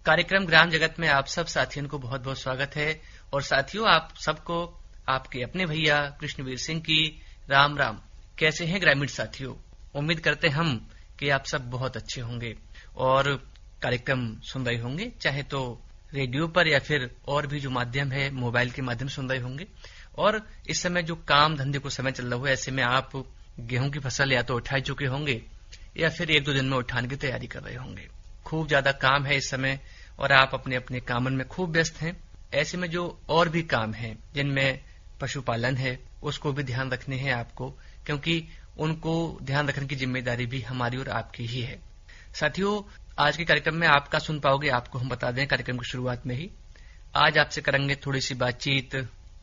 कार्यक्रम ग्राम जगत में आप सब साथियों को बहुत बहुत स्वागत है। और साथियों, आप सबको आपके अपने भैया कृष्णवीर सिंह की राम राम। कैसे हैं ग्रामीण साथियों? उम्मीद करते हम कि आप सब बहुत अच्छे होंगे और कार्यक्रम सुन रहे होंगे, चाहे तो रेडियो पर या फिर और भी जो माध्यम है मोबाइल के माध्यम सुन रहे होंगे। और इस समय जो काम धंधे को समय चल रहा है, ऐसे में आप गेहूं की फसल या तो उठा चुके होंगे या फिर एक दो दिन में उठाने की तैयारी कर रहे होंगे। खूब ज्यादा काम है इस समय और आप अपने अपने कामों में खूब व्यस्त हैं। ऐसे में जो और भी काम हैं जिनमें पशुपालन है, उसको भी ध्यान रखने हैं आपको, क्योंकि उनको ध्यान रखने की जिम्मेदारी भी हमारी और आपकी ही है। साथियों, आज के कार्यक्रम में आपका सुन पाओगे, आपको हम बता दें कार्यक्रम की शुरुआत में ही। आज आपसे करेंगे थोड़ी सी बातचीत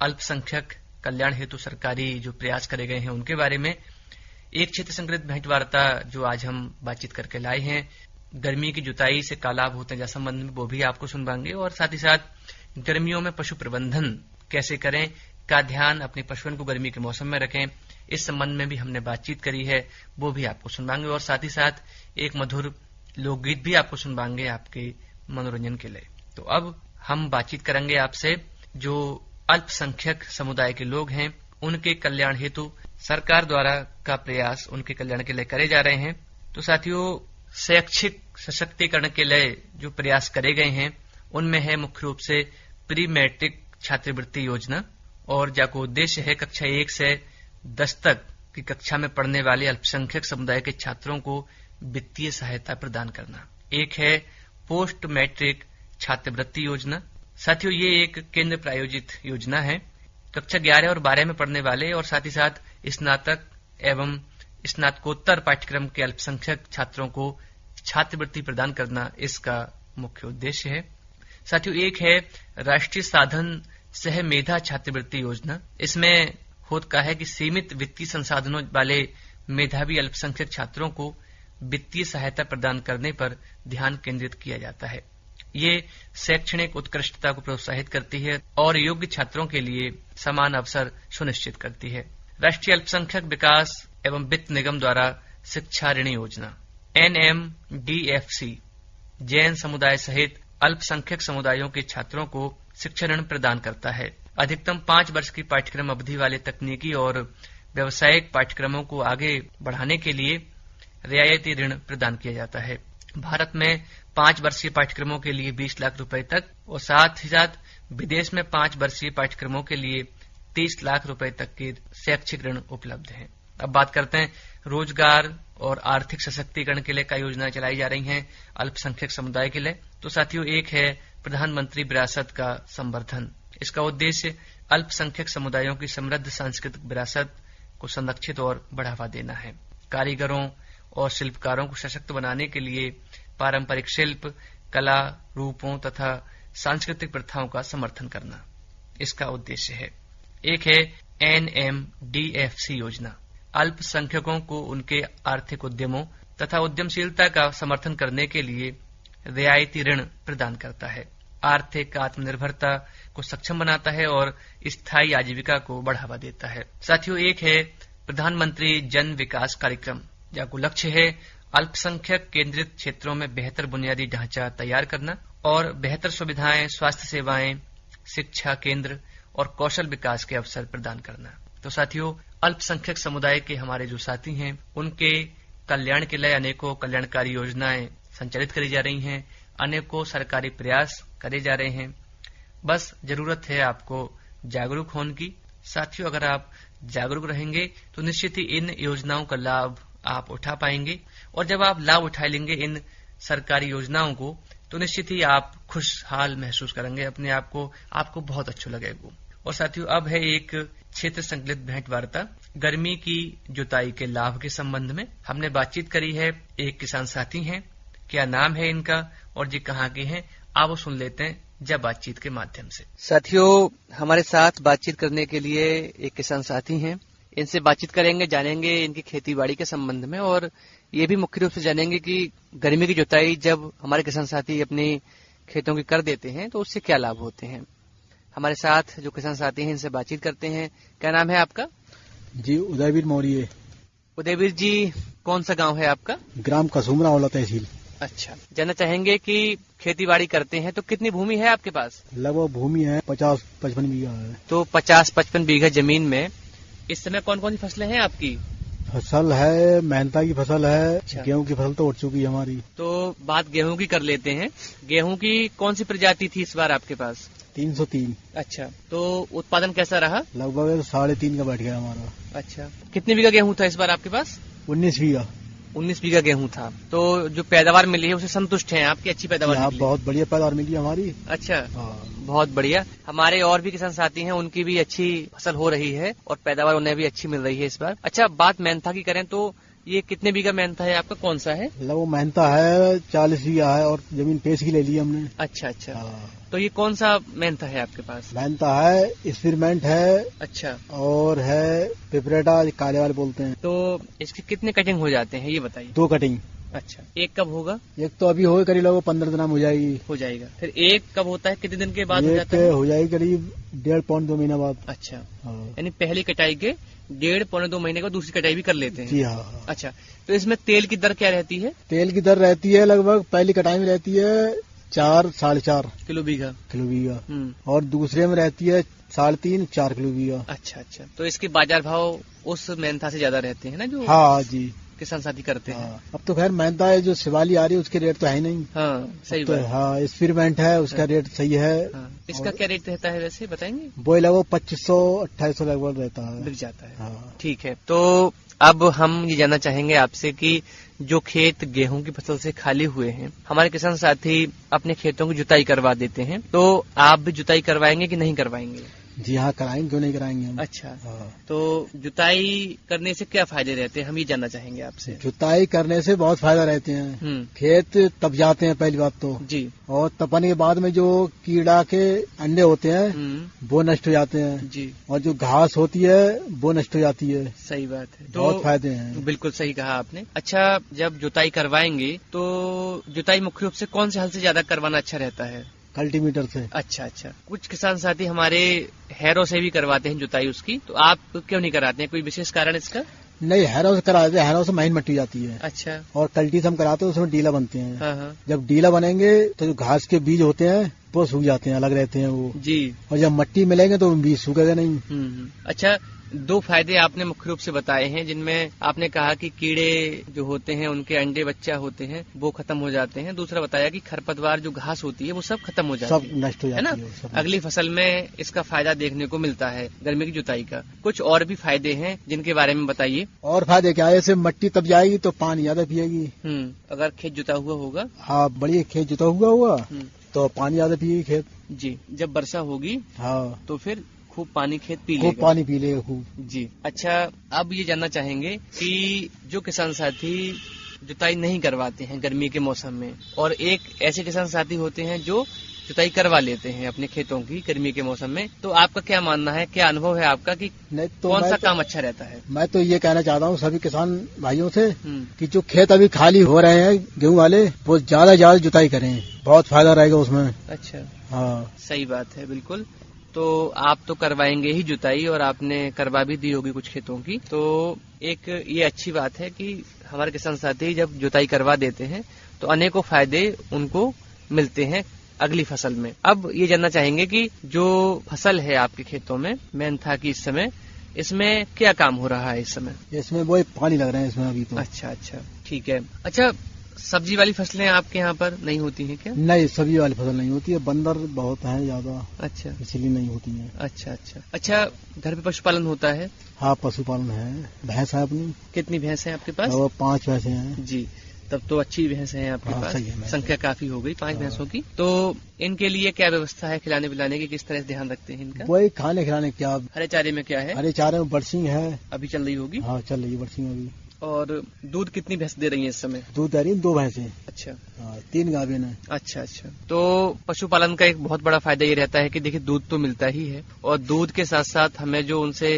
अल्पसंख्यक कल्याण हेतु सरकारी जो प्रयास करे गए हैं उनके बारे में। एक क्षेत्र संग्रहित भेंट वार्ता जो आज हम बातचीत करके लाए हैं, गर्मी की जुताई से क्या लाभ होते हैं संबंध में, वो भी आपको सुनवाएंगे। और साथ ही साथ गर्मियों में पशु प्रबंधन कैसे करें, का ध्यान अपने पशुओं को गर्मी के मौसम में रखें, इस संबंध में भी हमने बातचीत करी है, वो भी आपको सुनवाएंगे। और साथ ही साथ एक मधुर लोकगीत भी आपको सुनवाएंगे आपके मनोरंजन के लिए। तो अब हम बातचीत करेंगे आपसे जो अल्पसंख्यक समुदाय के लोग हैं, उनके कल्याण हेतु सरकार द्वारा का प्रयास उनके कल्याण के लिए करे जा रहे हैं। तो साथियों, शैक्षिक सशक्तिकरण के लिए जो प्रयास करे गए हैं उनमें है मुख्य रूप से प्री मैट्रिक छात्रवृत्ति योजना, और जाको उद्देश्य है कक्षा 1 से 10 तक की कक्षा में पढ़ने वाले अल्पसंख्यक समुदाय के छात्रों को वित्तीय सहायता प्रदान करना। एक है पोस्ट मैट्रिक छात्रवृत्ति योजना। साथियों, ये एक केंद्र प्रायोजित योजना है। कक्षा 11 और 12 में पढ़ने वाले और साथ ही साथ स्नातक एवं स्नातकोत्तर पाठ्यक्रम के अल्पसंख्यक छात्रों को छात्रवृत्ति प्रदान करना इसका मुख्य उद्देश्य है। साथियों, एक है राष्ट्रीय साधन सह मेधा छात्रवृत्ति योजना। इसमें होता है कि सीमित वित्तीय संसाधनों वाले मेधावी अल्पसंख्यक छात्रों को वित्तीय सहायता प्रदान करने पर ध्यान केंद्रित किया जाता है। ये शैक्षणिक उत्कृष्टता को प्रोत्साहित करती है और योग्य छात्रों के लिए समान अवसर सुनिश्चित करती है। राष्ट्रीय अल्पसंख्यक विकास एवं वित्त निगम द्वारा शिक्षा ऋण योजना NMDFC जैन समुदाय सहित अल्पसंख्यक समुदायों के छात्रों को शिक्षा ऋण प्रदान करता है। अधिकतम 5 वर्ष की पाठ्यक्रम अवधि वाले तकनीकी और व्यावसायिक पाठ्यक्रमों को आगे बढ़ाने के लिए रियायती ऋण प्रदान किया जाता है। भारत में 5 वर्षीय पाठ्यक्रमों के लिए 20 लाख रुपए तक और साथ ही साथ विदेश में 5 वर्षीय पाठ्यक्रमों के लिए 30 लाख रुपए तक के शैक्षिक ऋण उपलब्ध हैं। अब बात करते हैं रोजगार और आर्थिक सशक्तिकरण के लिए क्या योजनाएं चलाई जा रही हैं अल्पसंख्यक समुदाय के लिए। तो साथियों, एक है प्रधानमंत्री विरासत का संवर्धन। इसका उद्देश्य अल्पसंख्यक समुदायों की समृद्ध सांस्कृतिक विरासत को संरक्षित और बढ़ावा देना है। कारीगरों और शिल्पकारों को सशक्त बनाने के लिए पारंपरिक शिल्प, कला रूपों तथा सांस्कृतिक प्रथाओं का समर्थन करना इसका उद्देश्य है। एक है NMDFC योजना। अल्पसंख्यकों को उनके आर्थिक उद्यमों तथा उद्यमशीलता का समर्थन करने के लिए रियायती ऋण प्रदान करता है, आर्थिक आत्मनिर्भरता को सक्षम बनाता है और स्थायी आजीविका को बढ़ावा देता है। साथियों, एक है प्रधानमंत्री जन विकास कार्यक्रम, जाको लक्ष्य है अल्पसंख्यक केंद्रित क्षेत्रों में बेहतर बुनियादी ढांचा तैयार करना और बेहतर सुविधाएं, स्वास्थ्य सेवाएं, शिक्षा केंद्र और कौशल विकास के अवसर प्रदान करना। तो साथियों, अल्पसंख्यक समुदाय के हमारे जो साथी हैं उनके कल्याण के लिए अनेकों कल्याणकारी योजनाएं संचालित करी जा रही हैं, अनेकों सरकारी प्रयास करे जा रहे हैं। बस जरूरत है आपको जागरूक होने की। साथियों, अगर आप जागरूक रहेंगे तो निश्चित ही इन योजनाओं का लाभ आप उठा पाएंगे, और जब आप लाभ उठा लेंगे इन सरकारी योजनाओं को तो निश्चित ही आप खुशहाल महसूस करेंगे अपने आप को, आपको बहुत अच्छा लगेगा। और साथियों, अब है एक क्षेत्र संकलित भेंट वार्ता गर्मी की जुताई के लाभ के संबंध में। हमने बातचीत करी है, एक किसान साथी हैं, क्या नाम है इनका और जी कहाँ के हैं, आप वो सुन लेते हैं जब बातचीत के माध्यम से। साथियों, हमारे साथ बातचीत करने के लिए एक किसान साथी हैं, इनसे बातचीत करेंगे, जानेंगे इनकी खेती बाड़ी के संबंध में, और ये भी मुख्य रूप से जानेंगे कि गर्मी की जुताई जब हमारे किसान साथी अपने खेतों की कर देते हैं तो उससे क्या लाभ होते हैं। हमारे साथ जो किसान साथी हैं इनसे बातचीत करते हैं। क्या नाम है आपका? जी, उदयवीर मौर्य। उदयवीर जी, कौन सा गांव है आपका? ग्राम कसुमरा औला तहसील। अच्छा, जानना चाहेंगे कि खेती बाड़ी करते हैं तो कितनी भूमि है आपके पास? लगभग भूमि है 50-55 बीघा है। तो 50-55 बीघा जमीन में इस समय कौन कौन सी फसलें हैं आपकी? फसल है, मेहनता की फसल है। अच्छा। गेहूं की फसल तो उठ चुकी है हमारी। तो बात गेहूं की कर लेते हैं। गेहूं की कौन सी प्रजाति थी इस बार आपके पास? 303। अच्छा, तो उत्पादन कैसा रहा? लगभग 3.5 का बैठ गया हमारा। अच्छा, कितने बीघा गेहूं था इस बार आपके पास? 19 बीघा। 19 बीघा गेहूं था। तो जो पैदावार मिली है उसे संतुष्ट हैं आपकी? अच्छी पैदावार यहाँ निकली? बहुत बढ़िया पैदावार मिली हमारी। अच्छा, हाँ। बहुत बढ़िया। हमारे और भी किसान साथी हैं, उनकी भी अच्छी फसल हो रही है और पैदावार उन्हें भी अच्छी मिल रही है इस बार। अच्छा, बात मेहनता की करें तो ये कितने बीघा मेहनता है आपका, कौन सा है? लगभग मेहनता है 40 बीघा है और जमीन पेश की ले ली हमने। अच्छा अच्छा। हाँ। तो ये कौन सा मेहनता है आपके पास? मेहनता है, एक्सपेरिमेंट है। अच्छा। और है पिपरेटा, काले वाले बोलते हैं। तो इसके कितने कटिंग हो जाते हैं ये बताइए? 2 कटिंग। अच्छा, एक कब होगा? एक तो अभी हो करीब लगभग 15 दिन में हो जाएगी। हो जाएगा। फिर एक कब होता है, कितने दिन के बाद हो एक जाता है? हो जाएगी करीब 1.5-2 महीना बाद। अच्छा, हाँ। यानी पहली कटाई के 1.5-2 महीने को दूसरी कटाई भी कर लेते हैं? जी हाँ। अच्छा, तो इसमें तेल की दर क्या रहती है? तेल की दर रहती है लगभग पहली कटाई में रहती है 4-4.5 किलो बीघा। किलो बीघा और दूसरे में रहती है 3.5-4 किलो बीघा। अच्छा अच्छा। तो इसके बाजार भाव उस मेहनता से ज्यादा रहते हैं ना जो हाँ जी किसान साथी करते हैं? हाँ। अब तो खैर मेहनता है जो शिवाली आ रही है उसके रेट तो है ही नहीं। हाँ सही तो बात। हाँ, एक्सपेरिमेंट है उसका रेट सही है। हाँ। इसका क्या रेट रहता है वैसे बताएंगे? वो लगभग 2500-2800 लगभग रहता है। बिक जाता है। हाँ। ठीक है, तो अब हम ये जानना चाहेंगे आपसे कि जो खेत गेहूं की फसल से खाली हुए हैं, हमारे किसान साथी अपने खेतों की जुताई करवा देते हैं, तो आप भी जुताई करवाएंगे कि नहीं करवाएंगे? जी हाँ, कराएंगे, क्यों नहीं कराएंगे हम। अच्छा हाँ। तो जुताई करने से क्या फायदे रहते हैं, हम ये जानना चाहेंगे आपसे। जुताई करने से बहुत फायदा रहते हैं। खेत तप जाते हैं पहली बात तो जी, और तपने के बाद में जो कीड़ा के अंडे होते हैं वो नष्ट हो जाते हैं जी, और जो घास होती है वो नष्ट हो जाती है। सही बात है। तो बहुत फायदे हैं। बिल्कुल सही कहा आपने। अच्छा, जब जुताई करवाएंगे तो जुताई मुख्य रूप से कौन से हल से ज्यादा करवाना अच्छा रहता है? कल्टीमीटर से। अच्छा अच्छा। कुछ किसान साथी हमारे हैरों से भी करवाते हैं जुताई उसकी, तो आप क्यों नहीं कराते हैं, कोई विशेष कारण इसका? नहीं, हैरों से कराते हैं, हैरों से महीन मट्टी जाती है। अच्छा। और कल्टी से हम कराते हैं, उसमें डीला बनते हैं। हाँ। जब डीला बनेंगे तो जो घास के बीज होते हैं वो सूख जाते हैं, अलग रहते हैं वो जी, और जब मट्टी मिलेंगे तो बीज सूखेगा नहीं। अच्छा, 2 फायदे आपने मुख्य रूप से बताए हैं, जिनमें आपने कहा कि कीड़े जो होते हैं उनके अंडे बच्चा होते हैं वो खत्म हो जाते हैं, दूसरा बताया कि खरपतवार जो घास होती है वो सब खत्म हो जाती है, सब नष्ट हो जाती है ना। अगली फसल में इसका फायदा देखने को मिलता है गर्मी की जुताई का। कुछ और भी फायदे हैं जिनके बारे में बताइए। और फायदे क्या है, ऐसे मट्टी तब जाएगी तो पानी ज्यादा पिएगी। अगर खेत जुता हुआ होगा। हाँ, बढ़िया खेत जुता हुआ तो पानी ज्यादा पिएगी खेत। जी, जब वर्षा होगी हाँ तो फिर खूब पानी खेत पी लेगा। खूब पानी पी लेगा खूब। जी। अच्छा, अब ये जानना चाहेंगे कि जो किसान साथी जुताई नहीं करवाते हैं गर्मी के मौसम में, और एक ऐसे किसान साथी होते हैं जो जुताई करवा लेते हैं अपने खेतों की गर्मी के मौसम में, तो आपका क्या मानना है, क्या अनुभव है आपका कि कौन सा काम अच्छा रहता है? मैं तो ये कहना चाहता हूँ सभी किसान भाइयों से कि जो खेत अभी खाली हो रहे हैं गेहूं वाले, वो ज्यादा जुताई करें, बहुत फायदा रहेगा उसमें। अच्छा हाँ, सही बात है, बिल्कुल। तो आप तो करवाएंगे ही जुताई, और आपने करवा भी दी होगी कुछ खेतों की, तो एक ये अच्छी बात है कि हमारे किसान साथी जब जुताई करवा देते हैं तो अनेकों फायदे उनको मिलते हैं अगली फसल में। अब ये जानना चाहेंगे कि जो फसल है आपके खेतों में मेहनता की इस समय, इसमें क्या काम हो रहा है इस समय? इसमें वो पानी लग रहे हैं इसमें अभी तो। अच्छा अच्छा, ठीक है। अच्छा, सब्जी वाली फसलें आपके यहाँ पर नहीं होती हैं क्या? नहीं, सब्जी वाली फसल नहीं होती है, बंदर बहुत है ज्यादा। अच्छा, इसीलिए नहीं होती है। अच्छा अच्छा। अच्छा, घर पे पशुपालन होता है? हाँ, पशुपालन है, भैंस है अपनी। कितनी भैंस है आपके पास? 5 भैंसे हैं। जी, तब तो अच्छी भैंस है आपके पास। संख्या काफी हो गई 5 भैंसों की। तो इनके लिए क्या व्यवस्था है, खिलाने पिलाने की किस तरह से ध्यान रखते हैं इनका? वही खाने खिलाने क्या। हरे चारे में क्या है? हरे चारे में बरसिंग है, अभी चल रही होगी। हाँ, चल रही है बरसिंग अभी। और दूध कितनी भैंस दे रही है इस समय? दूध दे रही है 2 भैंसें। अच्छा। 3 गाभिन है। अच्छा अच्छा। तो पशुपालन का एक बहुत बड़ा फायदा ये रहता है कि देखिए दूध तो मिलता ही है, और दूध के साथ साथ हमें जो उनसे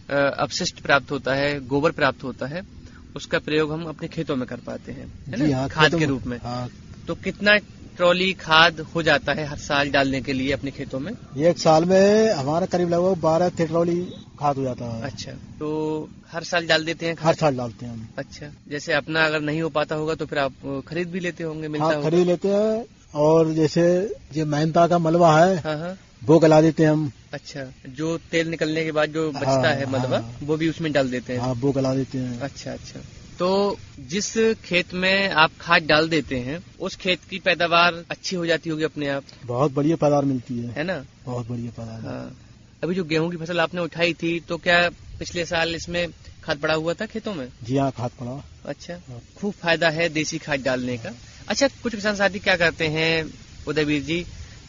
अपशिष्ट प्राप्त होता है, गोबर प्राप्त होता है, उसका प्रयोग हम अपने खेतों में कर पाते हैं, है ना, खाद के रूप में। तो कितना ट्रॉली खाद हो जाता है हर साल डालने के लिए अपने खेतों में? एक साल में हमारा करीब लगभग 12 ट्रॉली खाद हो जाता है। अच्छा, तो हर साल डाल देते हैं खाद? हर साल डालते हैं हम। अच्छा, जैसे अपना अगर नहीं हो पाता होगा तो फिर आप खरीद भी लेते होंगे? मिलता हाँ, होगा? खरीद लेते हैं। और जैसे जो मेहनता का मलबा है, हाँ, वो गला देते हैं हम। अच्छा, जो तेल निकलने के बाद जो बचता है मलबा, वो भी उसमें डाल देते हैं? हाँ, वो गला देते हैं। अच्छा, तो जिस खेत में आप खाद डाल देते हैं उस खेत की पैदावार अच्छी हो जाती होगी अपने आप? बहुत बढ़िया पैदावार मिलती है ना? बहुत बढ़िया पैदावार। हाँ। अभी जो गेहूं की फसल आपने उठाई थी तो क्या पिछले साल इसमें खाद पड़ा हुआ था खेतों में? जी हाँ, खाद पड़ा। अच्छा, खूब फायदा है देसी खाद डालने का। अच्छा, कुछ किसान साथी क्या करते हैं उदयवीर जी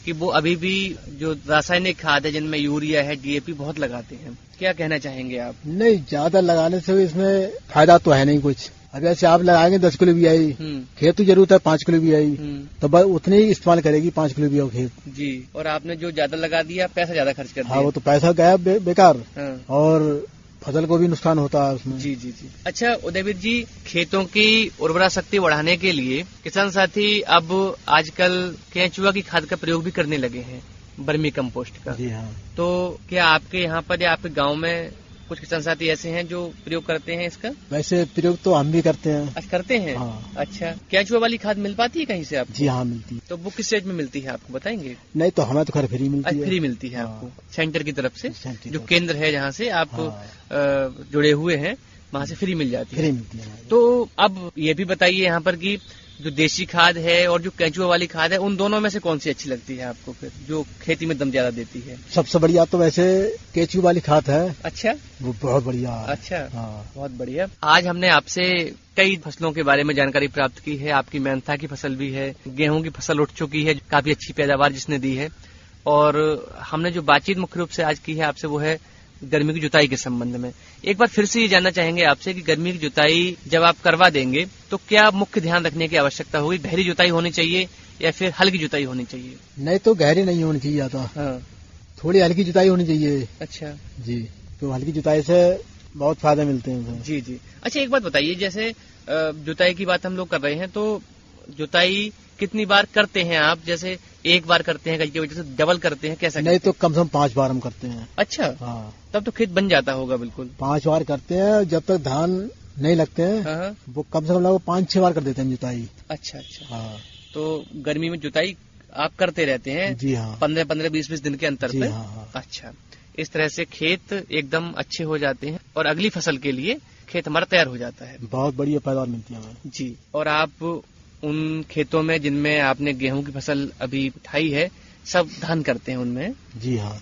कि वो अभी भी जो रासायनिक खाद है जिनमें यूरिया है, डीएपी बहुत लगाते हैं, क्या कहना चाहेंगे आप? नहीं, ज्यादा लगाने से इसमें फायदा तो है नहीं कुछ। अब ऐसे आप लगाएंगे 10 किलो भी आई, खेत तो जरूरत है 5 किलो भी आई, तो बस उतने ही इस्तेमाल करेगी 5 किलो भी आओ खेत। जी, और आपने जो ज्यादा लगा दिया, पैसा ज्यादा खर्च कर दिया। हाँ, वो तो पैसा गया बेकार। हाँ। और फसल को भी नुकसान होता है उसमें। जी। अच्छा उदयवीर जी, खेतों की उर्वरा शक्ति बढ़ाने के लिए किसान साथी अब आजकल केंचुआ की खाद का प्रयोग भी करने लगे हैं, वर्मी कंपोस्ट का। जी हाँ। तो क्या आपके यहाँ पर या आपके गांव में कुछ किसान साथी ऐसे हैं जो प्रयोग करते हैं इसका? वैसे प्रयोग तो हम भी करते हैं। अच्छा, करते हैं? हाँ। अच्छा, केंचुआ वाली खाद मिल पाती है कहीं से आपको? जी हाँ, मिलती है। तो वो किस रेट में मिलती है आपको बताएंगे? नहीं, तो हमें तो खैर फ्री मिलती है। फ्री मिलती है आपको सेंटर की तरफ से? जो हाँ। केंद्र है जहाँ से आप जुड़े हुए हैं वहाँ से फ्री मिल जाती है? फ्री मिलती है। तो अब ये भी बताइए यहाँ पर कि जो देसी खाद है और जो केंचुआ वाली खाद है, उन दोनों में से कौन सी अच्छी लगती है आपको फिर, जो खेती में दम ज्यादा देती है? सबसे बढ़िया तो वैसे केंचुआ वाली खाद है। अच्छा, वो बहुत बढ़िया। अच्छा, हाँ। बहुत बढ़िया। आज हमने आपसे कई फसलों के बारे में जानकारी प्राप्त की है। आपकी मेहनता की फसल भी है, गेहूं की फसल उठ चुकी है, काफी अच्छी पैदावार जिसने दी है। और हमने जो बातचीत मुख्य रूप से आज की है आपसे वो है गर्मी की जुताई के संबंध में। एक बार फिर से ये जानना चाहेंगे आपसे कि गर्मी की जुताई जब आप करवा देंगे तो क्या मुख्य ध्यान रखने की आवश्यकता होगी? गहरी जुताई होनी चाहिए या फिर हल्की जुताई होनी चाहिए? नहीं, तो गहरी नहीं होनी चाहिए ज्यादा। हाँ। थोड़ी हल्की जुताई होनी चाहिए। अच्छा जी, तो हल्की जुताई से बहुत फायदे मिलते हैं। जी। अच्छा, एक बात बताइए, जैसे जुताई की बात हम लोग कर रहे हैं तो जुताई कितनी बार करते हैं आप? जैसे एक बार करते हैं, कई की वजह से डबल करते हैं, कैसा? नहीं, तो कम से कम 5 बार हम करते हैं। अच्छा, हाँ। तब तो खेत बन जाता होगा बिल्कुल। 5 बार करते हैं, जब तक धान नहीं लगते हैं। हाँ। वो कम से कम लगभग 5-6 बार कर देते हैं जुताई। अच्छा। हाँ। तो गर्मी में जुताई आप करते रहते हैं? जी हाँ। 15-15, 20-20 दिन के अंतर पे? हाँ। अच्छा, इस तरह से खेत एकदम अच्छे हो जाते हैं और अगली फसल के लिए खेत हमारा तैयार हो जाता है। बहुत बढ़िया पैदावार मिलती है हमें। जी, और आप उन खेतों में जिनमें आपने गेहूं की फसल अभी उठाई है, सब धान करते हैं उनमें? जी हाँ।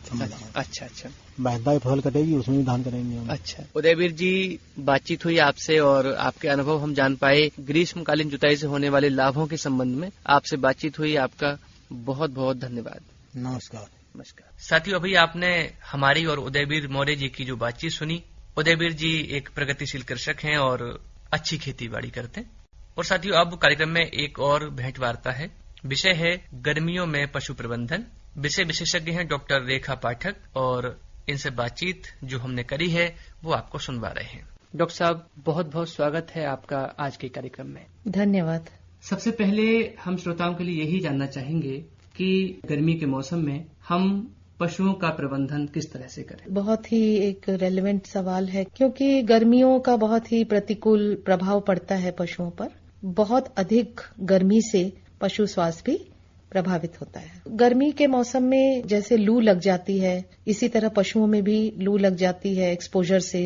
अच्छा। मेहनता की फसल कटेगी, उसमें भी धान करेंगे हम। अच्छा, उदयवीर जी, बातचीत हुई आपसे और आपके अनुभव हम जान पाए। ग्रीष्मकालीन जुताई से होने वाले लाभों के संबंध में आपसे बातचीत हुई। आपका बहुत बहुत धन्यवाद। नमस्कार। साथियों, अभी आपने हमारी और उदयवीर मौर्य जी की जो बातचीत सुनी। उदयवीर जी एक प्रगतिशील कृषक हैं और अच्छी खेती बाड़ी करते हैं। और साथियों, अब कार्यक्रम में एक और भेंट वार्ता है। विषय है गर्मियों में पशु प्रबंधन। विषय विशेषज्ञ हैं डॉक्टर रेखा पाठक और इनसे बातचीत जो हमने करी है वो आपको सुनवा रहे हैं। डॉक्टर साहब, बहुत बहुत स्वागत है आपका आज के कार्यक्रम में। धन्यवाद। सबसे पहले हम श्रोताओं के लिए यही जानना चाहेंगे कि गर्मी के मौसम में हम पशुओं का प्रबंधन किस तरह से करें? बहुत ही एक रेलेवेंट सवाल है, क्योंकि गर्मियों का बहुत ही प्रतिकूल प्रभाव पड़ता है पशुओं पर। बहुत अधिक गर्मी से पशु स्वास्थ्य भी प्रभावित होता है। गर्मी के मौसम में जैसे लू लग जाती है, इसी तरह पशुओं में भी लू लग जाती है एक्सपोजर से।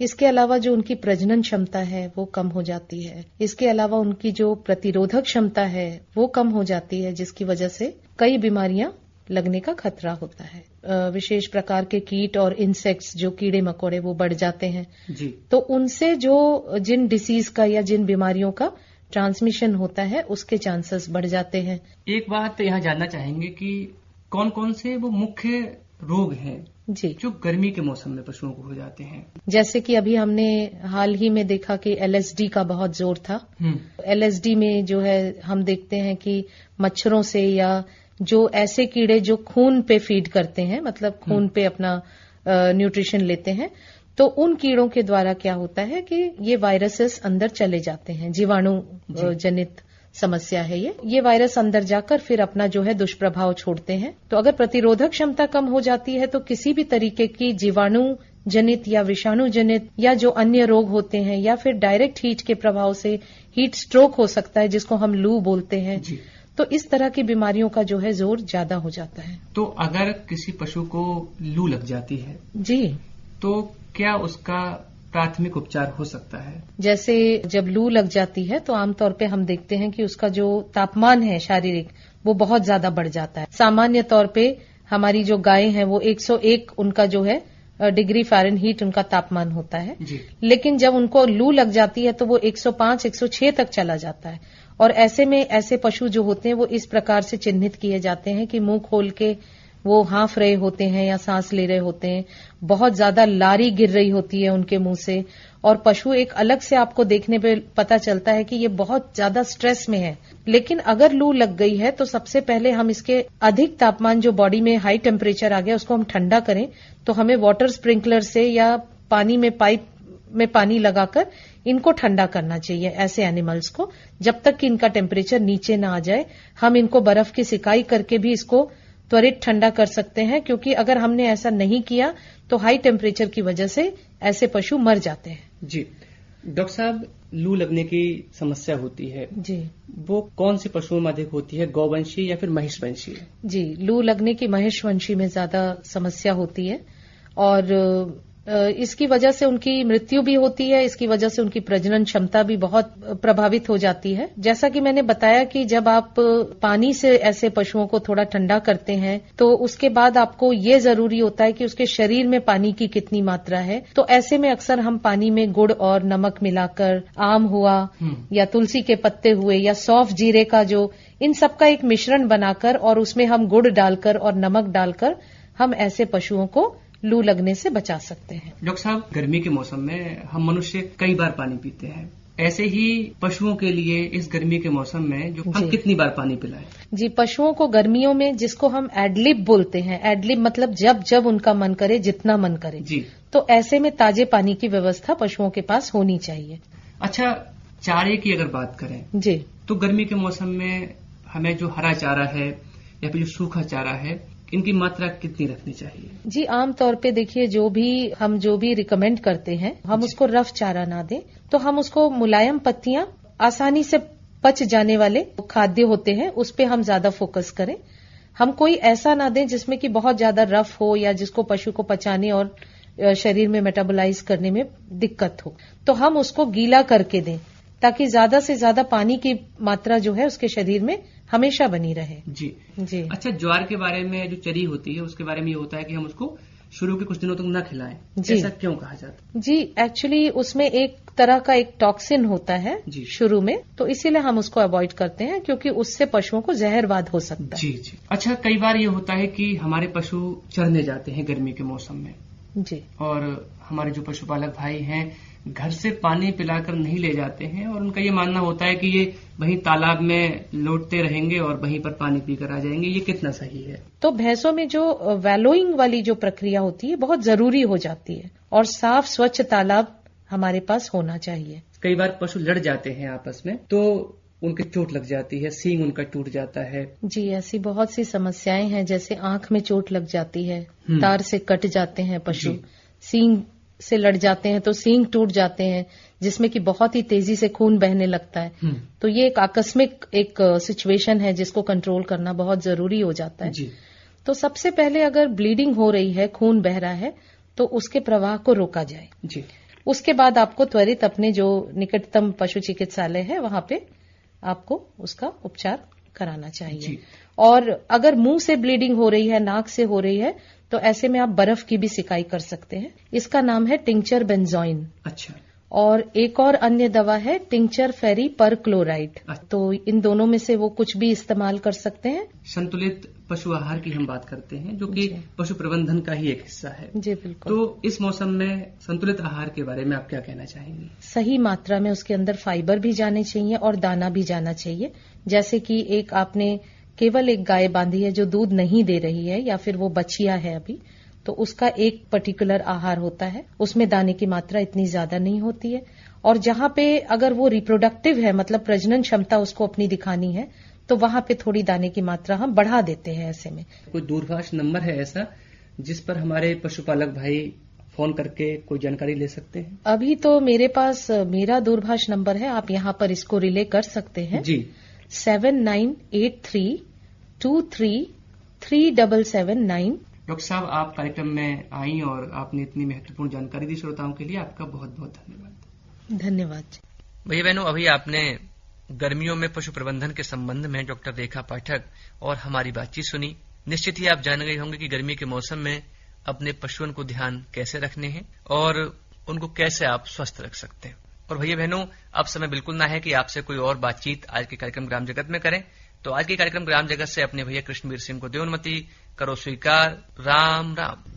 इसके अलावा जो उनकी प्रजनन क्षमता है वो कम हो जाती है। इसके अलावा उनकी जो प्रतिरोधक क्षमता है वो कम हो जाती है, जिसकी वजह से कई बीमारियां लगने का खतरा होता है। विशेष प्रकार के कीट और इंसेक्ट्स, जो कीड़े मकोड़े, वो बढ़ जाते हैं जी। तो उनसे जो जिन डिसीज का या जिन बीमारियों का ट्रांसमिशन होता है उसके चांसेस बढ़ जाते हैं। एक बात यहाँ जानना चाहेंगे कि कौन कौन से वो मुख्य रोग हैं जी जो गर्मी के मौसम में पशुओं को हो जाते हैं? जैसे कि अभी हमने हाल ही में देखा कि LSD का बहुत जोर था। LSD में जो है हम देखते हैं कि मच्छरों से या जो ऐसे कीड़े जो खून पे फीड करते हैं, मतलब खून पे अपना न्यूट्रिशन लेते हैं, तो उन कीड़ों के द्वारा क्या होता है कि ये वायरसेस अंदर चले जाते हैं, जीवाणु जनित समस्या है। ये वायरस अंदर जाकर फिर अपना जो है दुष्प्रभाव छोड़ते हैं। तो अगर प्रतिरोधक क्षमता कम हो जाती है तो किसी भी तरीके की जीवाणु जनित या विषाणु जनित या जो अन्य रोग होते हैं या फिर डायरेक्ट हीट के प्रभाव से हीट स्ट्रोक हो सकता है, जिसको हम लू बोलते हैं। तो इस तरह की बीमारियों का जो है जोर ज्यादा हो जाता है। तो अगर किसी पशु को लू लग जाती है जी, तो क्या उसका प्राथमिक उपचार हो सकता है? जैसे जब लू लग जाती है तो आमतौर पे हम देखते हैं कि उसका जो तापमान है शारीरिक वो बहुत ज्यादा बढ़ जाता है। सामान्य तौर पे हमारी जो गायें हैं वो 101 उनका जो है डिग्री फ़ारेनहीट उनका तापमान होता है जी। लेकिन जब उनको लू लग जाती है तो वो 105 106 तक चला जाता है। और ऐसे में ऐसे पशु जो होते हैं वो इस प्रकार से चिन्हित किए जाते हैं कि मुंह खोल के वो हाँफ रहे होते हैं या सांस ले रहे होते हैं, बहुत ज्यादा लारी गिर रही होती है उनके मुंह से, और पशु एक अलग से आपको देखने पे पता चलता है कि ये बहुत ज्यादा स्ट्रेस में है। लेकिन अगर लू लग गई है तो सबसे पहले हम इसके अधिक तापमान जो बॉडी में हाई टेम्परेचर आ गया उसको हम ठंडा करें, तो हमें वाटर स्प्रिंकलर से या पानी में पाइप में पानी लगाकर इनको ठंडा करना चाहिए। ऐसे एनिमल्स को जब तक कि इनका टेम्परेचर नीचे ना आ जाए हम इनको बर्फ की सिकाई करके भी इसको त्वरित ठंडा कर सकते हैं, क्योंकि अगर हमने ऐसा नहीं किया तो हाई टेम्परेचर की वजह से ऐसे पशु मर जाते हैं। जी डॉक्टर साहब, लू लगने की समस्या होती है जी, वो कौन से पशुओं में अधिक होती है, गौवंशी या फिर महिषवंशी? जी, लू लगने की महिषवंशी में ज्यादा समस्या होती है और इसकी वजह से उनकी मृत्यु भी होती है। इसकी वजह से उनकी प्रजनन क्षमता भी बहुत प्रभावित हो जाती है। जैसा कि मैंने बताया कि जब आप पानी से ऐसे पशुओं को थोड़ा ठंडा करते हैं तो उसके बाद आपको ये जरूरी होता है कि उसके शरीर में पानी की कितनी मात्रा है। तो ऐसे में अक्सर हम पानी में गुड़ और नमक मिलाकर, आम हुआ या तुलसी के पत्ते हुए या सौंफ जीरे का जो इन सबका एक मिश्रण बनाकर और उसमें हम गुड़ डालकर और नमक डालकर हम ऐसे पशुओं को लू लगने से बचा सकते हैं। डॉक्टर साहब, गर्मी के मौसम में हम मनुष्य कई बार पानी पीते हैं, ऐसे ही पशुओं के लिए इस गर्मी के मौसम में जो हम कितनी बार पानी पिलाएं? जी, पशुओं को गर्मियों में जिसको हम एडलिब बोलते हैं, एडलिब मतलब जब जब उनका मन करे, जितना मन करे जी, तो ऐसे में ताजे पानी की व्यवस्था पशुओं के पास होनी चाहिए। अच्छा, चारे की अगर बात करें जी, तो गर्मी के मौसम में हमें जो हरा चारा है या फिर जो सूखा चारा है इनकी मात्रा कितनी रखनी चाहिए? जी, आमतौर पे देखिए जो भी रिकमेंड करते हैं हम उसको रफ चारा ना दें, तो हम उसको मुलायम पत्तियां आसानी से पच जाने वाले खाद्य होते हैं उस पे हम ज्यादा फोकस करें। हम कोई ऐसा ना दें जिसमें कि बहुत ज्यादा रफ हो या जिसको पशु को पचाने और शरीर में मेटाबोलाइज करने में दिक्कत हो। तो हम उसको गीला करके दें ताकि ज्यादा से ज्यादा पानी की मात्रा जो है उसके शरीर में हमेशा बनी रहे। जी जी। अच्छा, ज्वार के बारे में जो चरी होती है उसके बारे में ये होता है कि हम उसको शुरू के कुछ दिनों तक न खिलाएं, ऐसा क्यों कहा जाता है? जी, एक्चुअली उसमें एक तरह का एक टॉक्सिन होता है शुरू में, तो इसीलिए हम उसको अवॉइड करते हैं क्योंकि उससे पशुओं को जहरवाद हो सकता है। जी जी। अच्छा, कई बार ये होता है कि हमारे पशु चरने जाते हैं गर्मी के मौसम में जी, और हमारे जो पशुपालक भाई हैं घर से पानी पिलाकर नहीं ले जाते हैं और उनका ये मानना होता है कि ये वहीं तालाब में लौटते रहेंगे और वहीं पर पानी पीकर आ जाएंगे। ये कितना सही है? तो भैंसों में जो वैलोइंग वाली जो प्रक्रिया होती है बहुत जरूरी हो जाती है और साफ स्वच्छ तालाब हमारे पास होना चाहिए। कई बार पशु लड़ जाते हैं आपस में तो उनके चोट लग जाती है, सींग उनका टूट जाता है। जी, ऐसी बहुत सी समस्याएं हैं, जैसे आंख में चोट लग जाती है, तार से कट जाते हैं पशु, सींग से लड़ जाते हैं तो सींग टूट जाते हैं जिसमें कि बहुत ही तेजी से खून बहने लगता है। तो ये एक आकस्मिक एक सिचुएशन है जिसको कंट्रोल करना बहुत जरूरी हो जाता है जी। तो सबसे पहले अगर ब्लीडिंग हो रही है, खून बह रहा है, तो उसके प्रवाह को रोका जाए जी। उसके बाद आपको त्वरित अपने जो निकटतम पशु चिकित्सालय है वहां पे आपको उसका उपचार कराना चाहिए। और अगर मुंह से ब्लीडिंग हो रही है, नाक से हो रही है, तो ऐसे में आप बर्फ की भी सिकाई कर सकते हैं। इसका नाम है टिंचर बेंजोइन। अच्छा। और एक और अन्य दवा है टिंचर फेरी पर क्लोराइड। तो इन दोनों में से वो कुछ भी इस्तेमाल कर सकते हैं। संतुलित पशु आहार की हम बात करते हैं जो कि पशु प्रबंधन का ही एक हिस्सा है। जी बिल्कुल। तो इस मौसम में संतुलित आहार के बारे में आप क्या कहना चाहेंगे? सही मात्रा में उसके अंदर फाइबर भी जाने चाहिए और दाना भी जाना चाहिए। जैसे कि एक आपने केवल एक गाय बांधी है जो दूध नहीं दे रही है या फिर वो बछिया है अभी, तो उसका एक पर्टिकुलर आहार होता है, उसमें दाने की मात्रा इतनी ज्यादा नहीं होती है। और जहां पे अगर वो रिप्रोडक्टिव है, मतलब प्रजनन क्षमता उसको अपनी दिखानी है, तो वहां पे थोड़ी दाने की मात्रा हम बढ़ा देते हैं। ऐसे में कोई दूरभाष नंबर है ऐसा जिस पर हमारे पशुपालक भाई फोन करके कोई जानकारी ले सकते हैं? अभी तो मेरे पास मेरा दूरभाष नंबर है, आप यहाँ पर इसको रिले कर सकते हैं जी। 7983233779। डॉक्टर साहब, आप कार्यक्रम में आई और आपने इतनी महत्वपूर्ण जानकारी दी श्रोताओं के लिए, आपका बहुत बहुत धन्यवाद। धन्यवाद। भैया बहनों, अभी आपने गर्मियों में पशु प्रबंधन के संबंध में डॉक्टर रेखा पाठक और हमारी बातचीत सुनी। निश्चित ही आप जान गए होंगे कि गर्मी के मौसम में अपने पशुओं को ध्यान कैसे रखने हैं और उनको कैसे आप स्वस्थ रख सकते हैं। और भैया बहनों, अब समय बिल्कुल ना है कि आपसे कोई और बातचीत आज के कार्यक्रम ग्राम जगत में करें। तो आज के कार्यक्रम ग्राम जगत से अपने भैया कृष्णवीर सिंह को दे अनुमति। करो स्वीकार। राम राम।